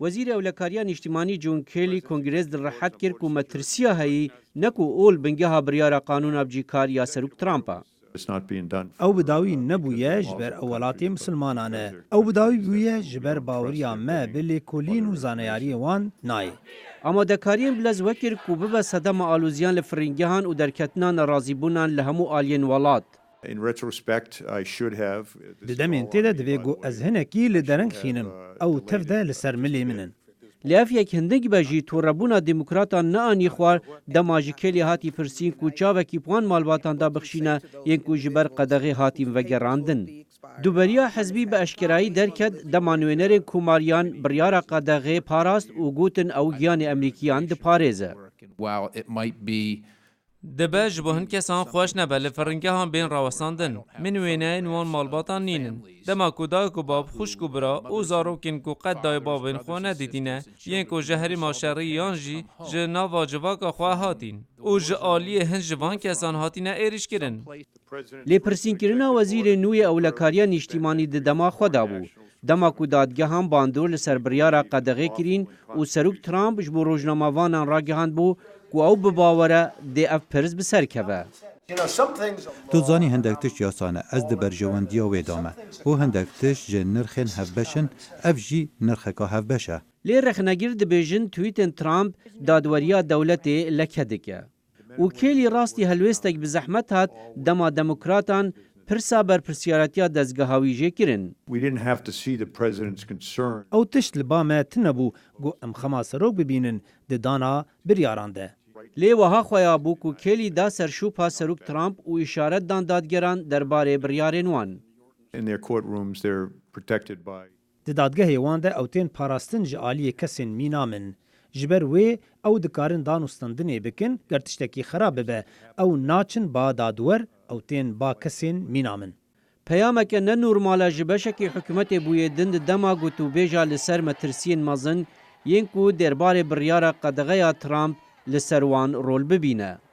وزیر اولکاریا نیشتیمانی جون کیلی کنگرس دل راحت کرد که مترسیه هایی نکو اول بنگه بریار قانون ابجیکار یا سروک ترامپا. او بداوی نبویه جبر اولاتی مسلمانانه او بداوی بویه جبر باوریا ما بلی کلین و زانیاری وان نای. اما دکارین بلز وکر که ببا صدام آلوزیان لفرنگهان و درکتنان رازیبونان لهمو آلین ولاد. ددمین تیده دویگو از هنکی لدرنگ خینم او تفده لسر ملی منن. لیاف یک هندگی بجی توربونا دموکراتان نه آنی خوار دماجی کلی هاتی پرسین کو چاوکی پوان مالباتان دا بخشینه ین کو جبر قدغی هاتیم وگراندن. دوبریا حزبی به اشکرایی درکد دمانوینر کوماریان بریار قدغی پاراست و گوتن او گیان امریکیان ده پارێزە. دبه ji bo hin kesan xweş nebe li firringehan bên rawestandin. Min wêneyên wan malbatan nînin. Dema ku dayîk û bab xwişk û bira û zarokên ku qet dayê bavên xwe nedîtîne, yên ku ji herêma şerî yan jî ji nava civaka xwe hatîn. û ji aliyê hin ji van kesan hatîne êrişkirin. Lêpirsînkirina wezîrê nû yê ewlekariya nîştîmanî di dema xwe da bû. Dema ku dadgehan bandor li ser biryara qedexê kirîn û Serok Trump ji bo rojnamavanan ragihand bû ku ew bi bawere dê ev pirs bi ser keve. Tu zanî hindek tişt yasane ez di berjewendiya wê dame û hindek tişt ji nirxên hevbeşin ev jî nirxeka hevbeş e. Lê rexnegir dibêjin tweetên Trump dadweriya dewletê leke dike. û kêlî rastî helwêstek bi zehmet hat dema demokratan pirsa berpirsiyaretiya dezgeha wî jê kirin. او تشت لبا ما تنبو گو ام خما سروک ببینن د دانا برياران ده. Lê wiha xweya bû ku kêlî da serşûpa Serok Trump û îşaret dan dadgeran derbarê biryarên wan. د دادگهê wan de ew tên parastin ji aliyê kesên mîna min. Ji ber wê ew dikarin danûstandinê bikin ger tiştekî xerab bibe ew naçin ba dadwer ew tên ba kesên mîna min. Peyameke nenormala ji beşekî hikûmetê bûyê din di dema gotûbêja li ser metirsiyên mezin yên ku derbarê biryara qedexeya Trump li ser wan rol bibîne.